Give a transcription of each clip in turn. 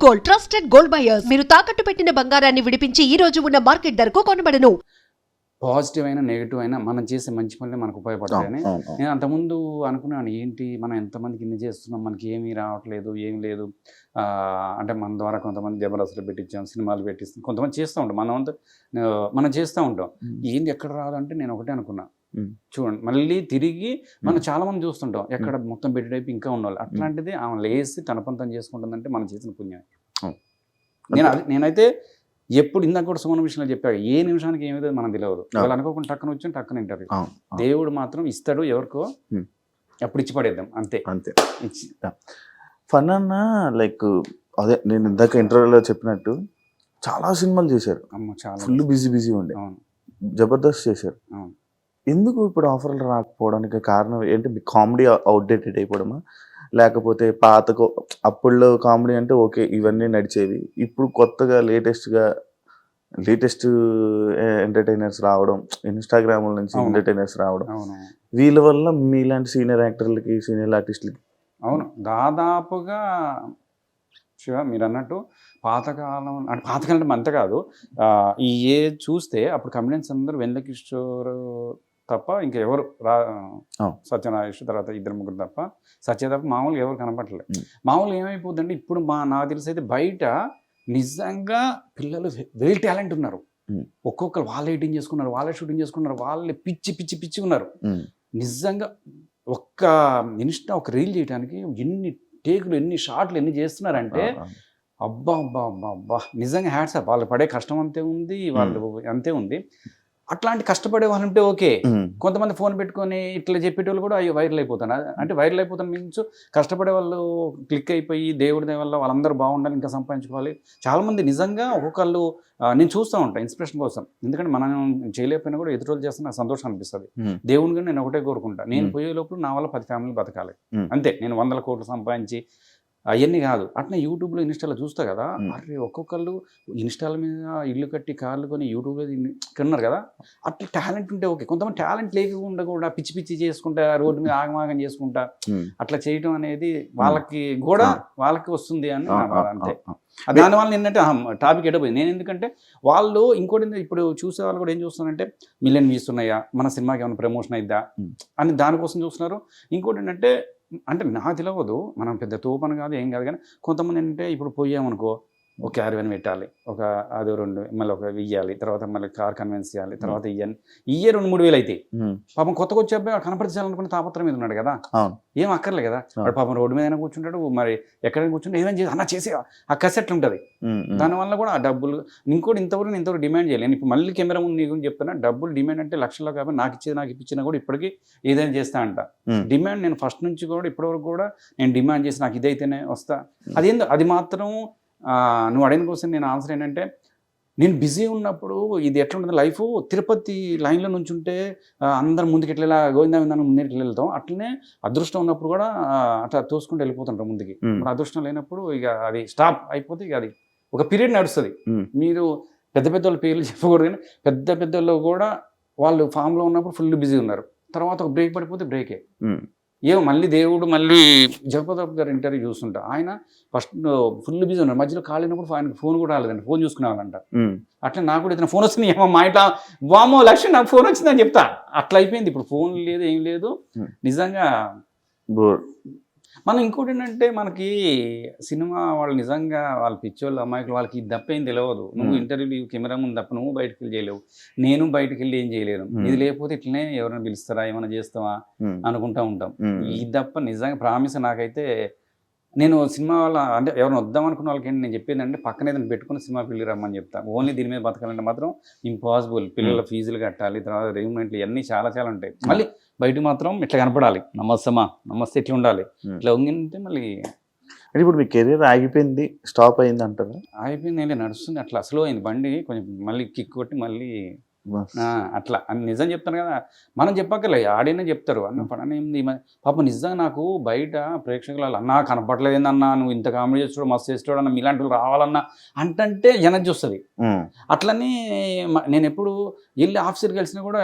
Gold, trusted gold buyers. మీరు తాకట్టు పెట్టిన బంగారాన్ని విడిపించి ఈ రోజు ఉన్న మార్కెట్ ధరకు కొనబడను. పాజిటివ్ అయినా నెగిటివ్ అయినా మనం చేసే మంచి పనులే మనకు ఉపయోగపడతాయని నేను అంతకుముందు అనుకున్నాను. ఏంటి మనం ఎంతమందికి ఇన్ని చేస్తున్నాం, మనకి ఏమీ రావట్లేదు, ఏం లేదు. అంటే మన ద్వారా కొంతమంది జబర్దస్తులు పెట్టించాం, సినిమాలు పెట్టిస్తాం, కొంతమంది చేస్తూ ఉంటాం, మనం చేస్తూ ఉంటాం. ఏంది ఎక్కడ రాదంటే నేను ఒకటే అనుకున్నా, చూడండి మళ్ళీ తిరిగి మనం చాలా మంది చూస్తుంటాం ఎక్కడ మొత్తం పెట్టేటైపు ఇంకా ఉన్నవాళ్ళు. అట్లాంటిది ఆమె లేసి తన పంతం చేసుకుంటుందంటే మనం చేసిన పుణ్యం. నేనైతే ఎప్పుడు ఇందాక కూడా సుమన విషయంలో చెప్పాడు, ఏ నిమిషానికి ఏమిదో మనం తెలియదు. వాళ్ళు అనుకోకుండా టక్కన వచ్చి టక్కన ఇంటర్వ్యూ. దేవుడు మాత్రం ఇస్తాడు ఎవరికో, అప్పుడు ఇచ్చి పడేద్దాం అంతే. ఫన్ అన్న లైక్ అదే నేను ఇందాక ఇంటర్వ్యూలో చెప్పినట్టు చాలా సినిమాలు చేశారు, చాలా ఫుల్ బిజీ ఉండే, జబర్దస్త్ చేశారు. ఎందుకు ఇప్పుడు ఆఫర్లు రాకపోవడానికి కారణం ఏంటి? మీ కామెడీ అవుట్డేటెడ్ అయిపోవడమా, లేకపోతే అప్పుడులో కామెడీ అంటే ఓకే ఇవన్నీ నడిచేవి, ఇప్పుడు కొత్తగా లేటెస్ట్ ఎంటర్టైనర్స్ రావడం, ఇన్స్టాగ్రామ్ నుంచి ఎంటర్టైనర్స్ రావడం, వీళ్ళ వల్ల మీలాంటి సీనియర్ యాక్టర్లకి, సీనియర్ ఆర్టిస్టులకి? అవును, దాదాపుగా శివ మీరు అన్నట్టు పాతకాలం అంటే అంత కాదు. ఈ చూస్తే అప్పుడు కమెడియన్స్ అందరూ వెన్నెల కిషోర్ తప్ప ఇంకా ఎవరు సత్యనారాయణ తర్వాత 2-3 తప్ప, సత్య తప్ప మామూలుగా ఎవరు కనపడలేదు. మామూలుగా ఏమైపోతుందంటే ఇప్పుడు నాకు తెలిసి అయితే బయట నిజంగా పిల్లలు వెరీ టాలెంట్ ఉన్నారు. ఒక్కొక్కరు వాళ్ళే ఎడిటింగ్ చేసుకున్నారు, వాళ్ళే షూటింగ్ చేసుకున్నారు, వాళ్ళే పిచ్చి ఉన్నారు. నిజంగా ఒక్క ఒక రీల్ చేయడానికి ఎన్ని టేకులు, ఎన్ని షాట్లు, ఎన్ని చేస్తున్నారంటే అబ్బా నిజంగా హ్యాట్స్ ఆఫ్. వాళ్ళు పడే కష్టం అంతే ఉంది, వాళ్ళు అంతే ఉంది. అట్లాంటి కష్టపడే వాళ్ళు ఉంటే ఓకే. కొంతమంది ఫోన్ పెట్టుకొని ఇట్లా చెప్పేటోళ్ళు కూడా అయ్యో వైరల్ అయిపోతాను. అంటే వైరల్ అయిపోతాను మీన్స్ కష్టపడే వాళ్ళు క్లిక్ అయిపోయి దేవుడి వల్ల వాళ్ళందరూ బాగుండాలి, ఇంకా సంపాదించుకోవాలి. చాలామంది నిజంగా ఒక్కొక్కళ్ళు నేను చూస్తూ ఉంటాను ఇన్స్పిరేషన్ కోసం. ఎందుకంటే మనం చేయలేకపోయినా కూడా ఎదురోళ్ళు చేస్తే నాకు సంతోషం అనిపిస్తుంది. దేవుని కూడా నేను ఒకటే కోరుకుంటా, నేను పోయే లోపల నా వల్ల 10 ఫ్యామిలీలు బతకాలి అంతే. నేను 100 కోట్లు సంపాదించి అవన్నీ కాదు. అట్లా యూట్యూబ్లో ఇన్స్టాలో చూస్తా కదా, అరే ఒక్కొక్కళ్ళు ఇన్స్టాల మీద ఇల్లు కట్టి కార్లు కొని యూట్యూబ్లో కొన్నారు కదా. అట్లా టాలెంట్ ఉంటే ఓకే. కొంతమంది టాలెంట్ లేకుండా కూడా పిచ్చి చేసుకుంటా, రోడ్డు మీద ఆగమాగం చేసుకుంటా అట్లా చేయటం అనేది వాళ్ళకి వస్తుంది అని అంతే. దానివల్ల ఏంటంటే టాపిక్ ఎడపోయింది. నేను ఎందుకంటే వాళ్ళు ఇంకోటి ఇప్పుడు చూసే వాళ్ళు కూడా ఏం చూస్తున్నారంటే మిలియన్ వ్యూస్ ఉన్నాయా, మన సినిమాకి ఏమైనా ప్రమోషన్ అయిద్దా అని దానికోసం చూస్తున్నారు. ఇంకోటి ఏంటంటే అంటే నాకు తెలియదు, మనం పెద్ద తోపని కాదు ఏం కాదు, కానీ కొంతమంది ఏంటంటే ఇప్పుడు పోయామనుకో ఒక క్యారవెన్ పెట్టాలి, అది 2 మళ్ళీ ఇయ్యాలి, తర్వాత మళ్ళీ కార్ కన్వెన్స్ చేయాలి, తర్వాత ఇయ్యే 2-3 వేలు అయితే పాపం కొత్తగా వచ్చే అబ్బాయి కనపరిచాలనుకునే తాపత్రం మీద ఉన్నాడు కదా, ఏం అక్కర్లే కదా. వాడు పాపం రోడ్డు మీద కూర్చుంటాడు, మరి ఎక్కడైనా కూర్చుంటే ఏమైనా చేసి అన్న చేసే ఆ కసెట్లు ఉంటుంది. దానివల్ల కూడా ఆ డబ్బులు ఇంకోటి ఇంతవరకు డిమాండ్ చేయలేదు. ఇప్పుడు మళ్ళీ కెమెరా ముందు నీ గురించి చెప్తున్నా, డబ్బులు డిమాండ్ అంటే లక్షల్లో కాబట్టి నాకు ఇప్పించినా కూడా ఇప్పటికీ ఏదైనా చేస్తా అంట. డిమాండ్ నేను ఫస్ట్ నుంచి కూడా ఇప్పటివరకు కూడా నేను డిమాండ్ చేసి నాకు ఇదైతేనే వస్తా. అది మాత్రం నువ్వు అడిగిన కోసం నేను ఆన్సర్ ఏంటంటే, నేను బిజీ ఉన్నప్పుడు ఇది ఎట్లా ఉంటుంది లైఫ్, తిరుపతి లైన్లో నుంచి ఉంటే అందరం ముందుకు ఎట్లా గోవిందా ముందుకు వెళ్తాం, అట్లనే అదృష్టం ఉన్నప్పుడు కూడా అట్లా తోసుకుంటూ వెళ్ళిపోతుంటాం ముందుకి. ఇప్పుడు అదృష్టం లేనప్పుడు ఇక అది స్టాప్ అయిపోతే ఇక అది ఒక పీరియడ్ నడుస్తుంది. మీరు పెద్ద వాళ్ళ పేర్లు చెప్పకూడదు, కానీ పెద్దల్లో కూడా వాళ్ళు ఫామ్లో ఉన్నప్పుడు ఫుల్ బిజీ ఉన్నారు, తర్వాత ఒక బ్రేక్ పడిపోతే బ్రేకే. మళ్ళీ దేవుడు మళ్ళీ జగపతి గారు ఇంటర్వ్యూ చూస్తుంటా, ఆయన ఫస్ట్ ఫుల్ బిజీ ఉన్నారు, మధ్యలో కాలినప్పుడు ఆయనకు ఫోన్ కూడా రాలేదండి, ఫోన్ చూసుకునేవాళ్ళంట. అట్లా నాకు కూడా ఇతను ఫోన్ వస్తుంది ఏమో మా ఇంట్లో వామో లక్ష్యం నాకు ఫోన్ వచ్చిందని చెప్తా. అట్లా అయిపోయింది ఇప్పుడు, ఫోన్ లేదు ఏం లేదు నిజంగా. మనం ఇంకోటి ఏంటంటే మనకి సినిమా వాళ్ళు నిజంగా వాళ్ళ పిచ్చోళ్ళు అమ్మాయిలు వాళ్ళకి ఇది తప్ప ఏం తెలియదు. నువ్వు ఇంటర్వ్యూ కెమెరా ముందు తప్ప నువ్వు బయటకు వెళ్ళి చేయలేవు, నేను బయటకు వెళ్ళి ఏం చేయలేను. ఇది లేకపోతే ఇట్లనే ఎవరైనా పిలుస్తారా, ఏమైనా చేస్తావా అనుకుంటా ఉంటాం. ఇది తప్ప నిజంగా ప్రామిస్ నాకైతే నేను సినిమా వాళ్ళ అంటే ఎవరైనా వద్దాం అనుకున్న వాళ్ళకి నేను చెప్పేది అంటే పక్కన ఏదైనా పెట్టుకుని సినిమా పిల్లి రమ్మని చెప్తాను. ఓన్లీ దీని మీద బతకాలంటే మాత్రం ఇంపాసిబుల్. పిల్లల ఫీజులు కట్టాలి, తర్వాత రెగ్యుమెంట్లు ఇవన్నీ చాలా ఉంటాయి. మళ్ళీ బయట మాత్రం ఇట్లా కనపడాలి, నమస్తే ఇట్లా ఉండాలి, ఇట్లా ఉంటే మళ్ళీ. ఇప్పుడు మీ కెరీర్ ఆగిపోయింది, స్టాప్ అయింది అంటారా? ఆగిపోయింది, నడుస్తుంది, అట్లా స్లో అయింది బండి కొంచెం, మళ్ళీ కిక్ కొట్టి మళ్ళీ అట్లా అని నిజం చెప్తాను కదా. మనం చెప్పక్కర్లే, ఆడినే చెప్తారు అన్న పడనేది. పాపం నిజంగా నాకు బయట ప్రేక్షకులు అన్నా కనపడలేదన్నా, నువ్వు ఇంత కామెడీ చేస్తాడు, మస్తు చేస్తాడు అన్న, మీలాంటి వాళ్ళు రావాలన్నా అంటే ఎనర్జీ వస్తుంది. అట్లనే నేను ఎప్పుడు వెళ్ళి ఆఫీసర్కి కలిసినా కూడా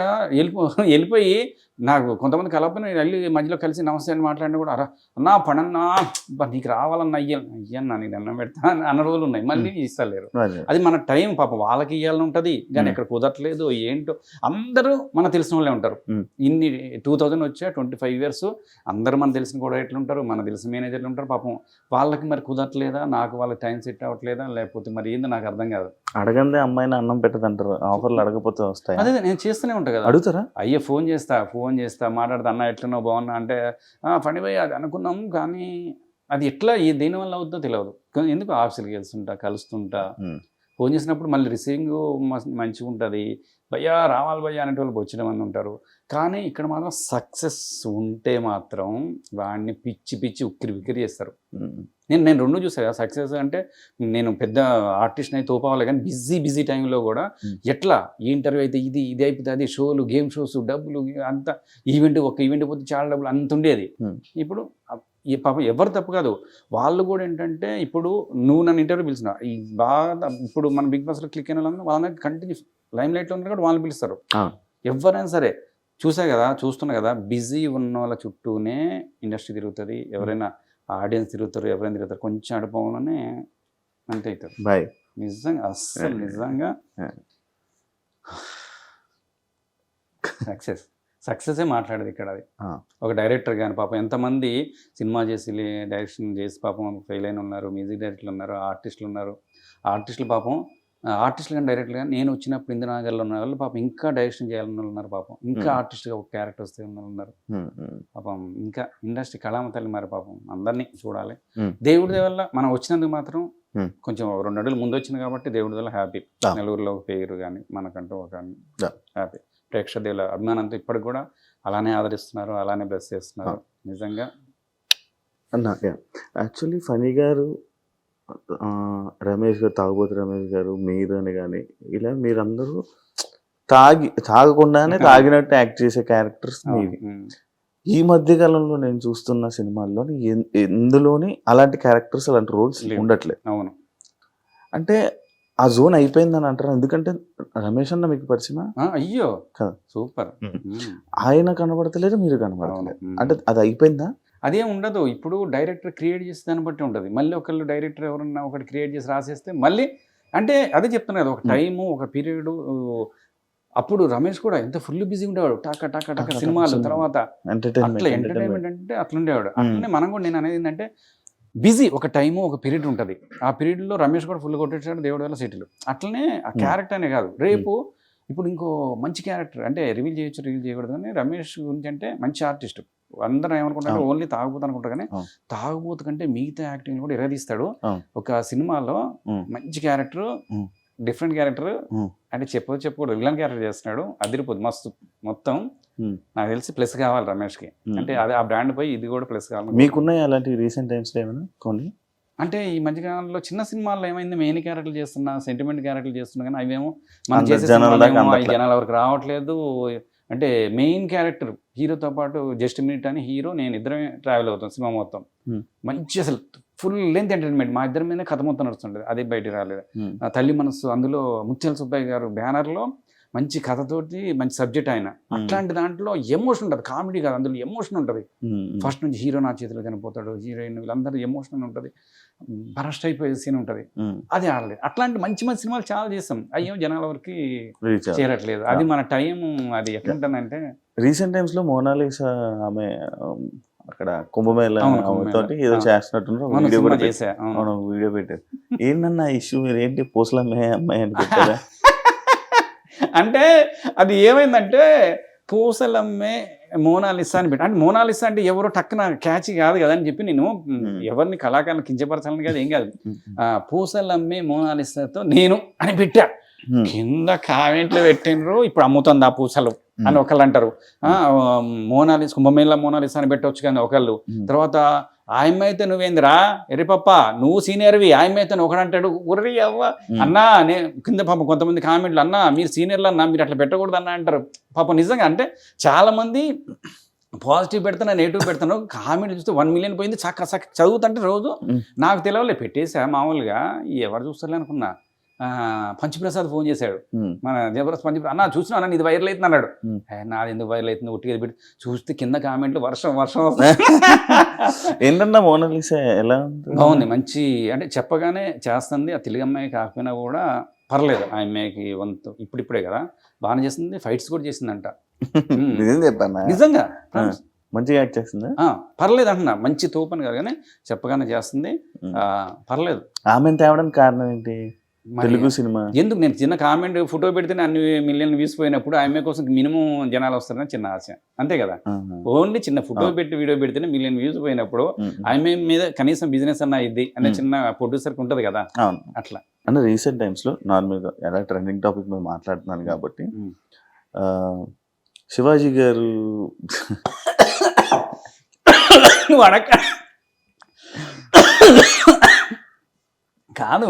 వెళ్ళిపోయి నాకు కొంతమంది కలపని వెళ్ళి మధ్యలో కలిసి నమస్తే అని మాట్లాడినా కూడా అరా అన్నా పడన్నా నీకు రావాలన్నా అయ్యన్నా నీకు దండం పెడతా అన్న రోజులు ఉన్నాయి, మళ్ళీ ఇస్తలేరు. అది మన టైం పాపం వాళ్ళకి ఇవ్వాలని ఉంటుంది కానీ ఇక్కడ కుదరట్లేదు ఏంటో. అందరూ మన తెలిసిన వాళ్ళే ఉంటారు. ఇన్ని 2000 వచ్చా 25 years అందరూ మన తెలిసిన కూడా ఎట్లుంటారు, మన తెలిసిన మేనేజర్లు ఉంటారు. పాపం వాళ్ళకి మరి కుదరట్లేదా, నాకు వాళ్ళకి టైం సెట్ అవ్వట్లేదా, లేకపోతే మరి ఏందో నాకు అర్థం కాదు. అడగందే అమ్మాయిని అన్నం పెట్టదంటారు, ఆఫర్లు అడగపోతే వస్తాయి. అదే నేను చేస్తూనే ఉంటాను కదా. అడుగుతారా? అయ్యే ఫోన్ చేస్తా మాట్లాడతా, అన్న ఎట్లున్నావు బాగున్నా అంటే ఫణి భయ్ అది అనుకున్నాం కానీ అది ఎట్లా దేనివల్ల అవుతుందో తెలియదు. ఎందుకు ఆఫీసులకి కలుస్తుంటా ఫోన్ చేసినప్పుడు మళ్ళీ రిసీవింగ్ మంచిగా ఉంటుంది. భయ్యా రావాలి భయ్యా అనేటోళ్ళు వచ్చిన మంది ఉంటారు. కానీ ఇక్కడ మాత్రం సక్సెస్ ఉంటే మాత్రం వాడిని పిచ్చి ఉక్కిరి చేస్తారు. నేను రెండు చూసాను. సక్సెస్ అంటే నేను పెద్ద ఆర్టిస్ట్ అయితే తోపావాలి కానీ బిజీ టైంలో కూడా ఎట్లా ఈ ఇంటర్వ్యూ అయితే ఇది అయిపోతుంది, అది షోలు గేమ్ షోస్ డబ్బులు అంత ఒక ఈవెంట్ పోతే చాలా డబ్బులు అంత ఉండేది. ఇప్పుడు ఈ పాపం ఎవరు తప్పు కాదు, వాళ్ళు కూడా ఏంటంటే ఇప్పుడు నువ్వు నన్ను ఇంటర్వ్యూ పిలిచిన ఈ బాగా ఇప్పుడు మన బిగ్ బాస్లో క్లిక్ అయిన వాళ్ళని కంటిన్యూ లైమ్ లైట్లో ఉన్నారు కూడా వాళ్ళని పిలుస్తారు. ఎవరైనా సరే చూస్తున్నా కదా బిజీ ఉన్న వాళ్ళ చుట్టూనే ఇండస్ట్రీ తిరుగుతుంది. ఎవరైనా ఆడియన్స్ తిరుగుతారు, ఎవరైనా తిరుగుతారు, కొంచెం అడుపులోనే అంతే అవుతారు. బాయ్ నిజంగా అస్సలు నిజంగా సక్సెసే మాట్లాడేది ఇక్కడ. అది ఒక డైరెక్టర్ కానీ పాపం ఎంతమంది సినిమా చేసి డైరెక్షన్ చేసి పాపం ఫెయిల్ అయిన ఉన్నారు, మ్యూజిక్ డైరెక్టర్లు ఉన్నారు, ఆర్టిస్టులు ఉన్నారు. ఆర్టిస్టులు పాపం ఆర్టిస్టులు కానీ డైరెక్టర్లు కానీ నేను వచ్చినప్పుడు ఇంద్రనగర్లో ఉన్న వాళ్ళు పాపం ఇంకా డైరెక్షన్ చేయాలని ఉన్నారు. పాపం ఇంకా ఆర్టిస్ట్గా ఒక క్యారెక్టర్ వస్తే ఉన్నారు. పాపం ఇంకా ఇండస్ట్రీ కళామతల్లి మరి పాపం అందరినీ చూడాలి. దేవుడి వల్ల మనం వచ్చినందుకు మాత్రం కొంచెం 2 అడుగులు ముందు వచ్చింది కాబట్టి దేవుడి వల్ల హ్యాపీ. నెల్లూరులో ఒక పేరు కానీ మనకంటూ ఒక హ్యాపీ. ప్రేక్షకుల అభిమానంతో ఇప్పటికి కూడా అలానే ఆదరిస్తున్నారు, అలానే బ్లెస్ చేస్తున్నారు. నిజంగా యాక్చువల్లీ ఫనీ గారు, రమేష్ గారు, తాగుబోతు రమేష్ గారు, మీరు అని కానీ ఇలా మీరందరూ తాగకుండానే తాగినట్టు యాక్ట్ చేసే క్యారెక్టర్స్ మీవి. ఈ మధ్య కాలంలో నేను చూస్తున్న సినిమాల్లోని ఎందులోని అలాంటి క్యారెక్టర్స్ అలాంటి రోల్స్ ఉండట్లేదు. అవును, అంటే ఆ జోన్ అయిపోయిందని అంటారు. ఎందుకంటే రమేష్ అన్న మీకు పరిచయమా? అయ్యో సూపర్. ఆయన కనబడతలేదు, మీరు కనబడతలేదు. అంటే అది అయిపోయిందా? అదేం ఉండదు. ఇప్పుడు డైరెక్టర్ క్రియేట్ చేసే దాన్ని బట్టి ఉంటుంది. మళ్ళీ ఒకళ్ళు డైరెక్టర్ ఎవరన్నా ఒకటి క్రియేట్ చేసి రాసేస్తే మళ్ళీ అంటే అదే చెప్తున్నా కదా, ఒక టైము ఒక పీరియడ్. అప్పుడు రమేష్ కూడా ఎంత ఫుల్ బిజీ ఉండేవాడు, టాక సినిమాలు తర్వాత అట్లా ఎంటర్టైన్మెంట్ అంటే అట్లా ఉండేవాడు. అట్లనే మనం కూడా నేను అనేది ఏంటంటే బిజీ ఒక టైము ఒక పీరియడ్ ఉంటుంది. ఆ పీరియడ్లో రమేష్ కూడా ఫుల్ కొట్టేసాడు దేవుడి వల్ల సెటిల్. అట్లనే ఆ క్యారెక్టర్ అనే కాదు, రేపు ఇప్పుడు ఇంకో మంచి క్యారెక్టర్ అంటే రివీల్ చేయకూడదు కానీ రమేష్ గురించి అంటే మంచి ఆర్టిస్ట్. అందరూ ఏమనుకుంటారు ఓన్లీ తాగుబోతు అనుకుంటారు కానీ తాగుబోతు కంటే మిగతా యాక్టింగ్ కూడా ఎరదీస్తాడు. ఒక సినిమాలో మంచి క్యారెక్టర్, డిఫరెంట్ క్యారెక్టర్ అంటే చెప్పకూడదు, విలన్ క్యారెక్టర్ చేస్తున్నాడు. అదిరిపోదు మస్తు. మొత్తం నాకు తెలిసి ప్లస్ కావాలి రమేష్కి. అంటే అదే ఆ బ్రాండ్ పోయి ఇది కూడా ప్లస్ కావాలి. మీకున్నాయి అలాంటి రీసెంట్ టైమ్స్లో ఏమైనా కొన్ని? అంటే ఈ మధ్యకాలంలో చిన్న సినిమాల్లో ఏమైంది, మెయిన్ క్యారెక్టర్లు చేస్తున్నా, సెంటిమెంట్ క్యారెక్టర్లు చేస్తున్నా కానీ అవేమో మనం చేసే జనాల వరకు రావట్లేదు. అంటే మెయిన్ క్యారెక్టర్ హీరోతో పాటు జస్ట్ మినిట్ అని హీరో నేను ఇద్దరమే ట్రావెల్ అవుతాం సినిమా మొత్తం. మంచి అసలు ఫుల్ లెంత్ ఎంటర్టైన్మెంట్ మా ఇద్దరి మీద కథ మొత్తం నడుస్తుంటుంది. అదే బయట రాలేదు. తల్లి మనసు అందులో ముత్యాల సుబ్బయ్య గారు బ్యానర్లో మంచి కథతోటి మంచి సబ్జెక్ట్ ఆయన. అట్లాంటి దాంట్లో ఎమోషన్ ఉంటుంది, కామెడీ కాదు, అందులో ఎమోషన్ ఉంటుంది. ఫస్ట్ నుంచి హీరో నా చేతిలో చనిపోతాడు, హీరోయిన్ వీళ్ళందరూ ఎమోషన్ ఉంటుంది, బరస్ట్ అయిపోయే సీన్ ఉంటుంది. అది ఆడలేదు. అట్లాంటి మంచి మంచి సినిమాలు చాలా చేస్తాం, అయ్యో జనాల వరకు చేరట్లేదు. అది మన టైం. అది ఎట్లుంటుందంటే రీసెంట్ టైమ్స్ లో మోనాలిసా ఆమె అక్కడ కుంభమేళ తోటి ఏదో చేస్తున్నట్టు వీడియో పెట్టారు. ఏంటన్నా ఇష్యూ, మీరు ఏంటి పూసలమ్మే అమ్మాయి అని పెట్టారా? అంటే అది ఏమైందంటే పూసలమ్మే మోనాలిసా అని పెట్టి, అంటే మోనాలిసా అంటే ఎవరో టక్కున క్యాచ్ కాదు కదా అని చెప్పి నేను ఎవరిని కళాకారులను కించపరచాలని కాదు, ఏం కాదు, పూసలమ్మే మోనాలిసాతో నేను అని పెట్టా. కింద కామెంట్లు పెట్టినరు ఇప్పుడు అమ్ముతుంది ఆ పూసలు అని ఒకళ్ళు అంటారు. మోనాలిసా కుంభమేళ మోనాలిసా అని పెట్టవచ్చు కానీ ఒకళ్ళు. తర్వాత ఆయమైతే నువ్వేందిరా ఎర్రిపప్ప నువ్వు సీనియర్వి, ఆయమైతే ఒకడంటాడు ఉర్రి అవ్వ అన్నా. నేను కింద పాపం కొంతమంది కామెంట్లు, అన్నా మీరు సీనియర్లు అన్నా మీరు అట్లా పెట్టకూడదు అన్నా అంటారు. పాపం నిజంగా అంటే చాలామంది పాజిటివ్ పెడతాను, నెగిటివ్ పెడతాను. కామెంట్ చూస్తే 1 million పోయింది. చక్క చదువుతుంటే రోజు నాకు తెలియలే పెట్టేసా మామూలుగా ఎవరు చూస్తారులే అనుకున్నా. పంచప్రసాద్ ఫోన్ చేశాడు, ఉమ్, మన జబర్దస్త్ పంచప్రసాద్, అన్న చూసినా అన్న ఇది వైరల్ అవుతుంది అన్నాడు. ఉమ్. నాది ఎందుకు వైరల్ అవుతుంది, ఒట్టిగా పెట్టి చూస్తే కింద కామెంట్లు వర్షం వర్షం ఏంటన్నా మోనాలిసా ఎలా ఉంది? బాగుంది, మంచి అంటే చెప్పగానే చేస్తుంది. ఆ తెలుగు అమ్మాయి కాకపోయినా కూడా పర్లేదు, ఆ అమ్మాయికి వంతు ఇప్పుడిప్పుడే కదా బాగానే చేస్తుంది, ఫైట్స్ కూడా చేసిందంట. నిజం చెప్పాను, నిజంగా మంచిగా యాక్ట్ చేస్తుందా? పర్లేదు అంటున్నా, మంచి తోపని కాదు కానీ చెప్పగానే చేస్తుంది, పర్లేదు. ఆమెను తేవడానికి కారణం ఏంటి? మరి తెలుగు సినిమా ఎందుకు నేను చిన్న కామెంట్ ఫోటో పెడితేనే అన్ని మిలియన్ వ్యూస్ పోయినప్పుడు ఆ అమ్మాయి కోసం మినిమం జనాలు వస్తారని చిన్న ఆశ, అంతే కదా. ఆహా. ఓన్లీ చిన్న ఫోటో పెట్టి వీడియో పెడితేనే మిలియన్ వ్యూస్ పోయినప్పుడు ఉమ్, ఆ అమ్మాయి మీద కనీసం బిజినెస్ అన్న ఇది అనే ఉమ్. చిన్న ప్రొడ్యూసర్కి ఉంటుంది కదా, అవును. అట్లా. అంటే రీసెంట్ టైమ్స్ లో నార్మల్ గా ఎలా ట్రెండింగ్ టాపిక్ మీద మాట్లాడుతున్నాను కాబట్టి ఉమ్. ఆ, శివాజీ గారు వడక కాదు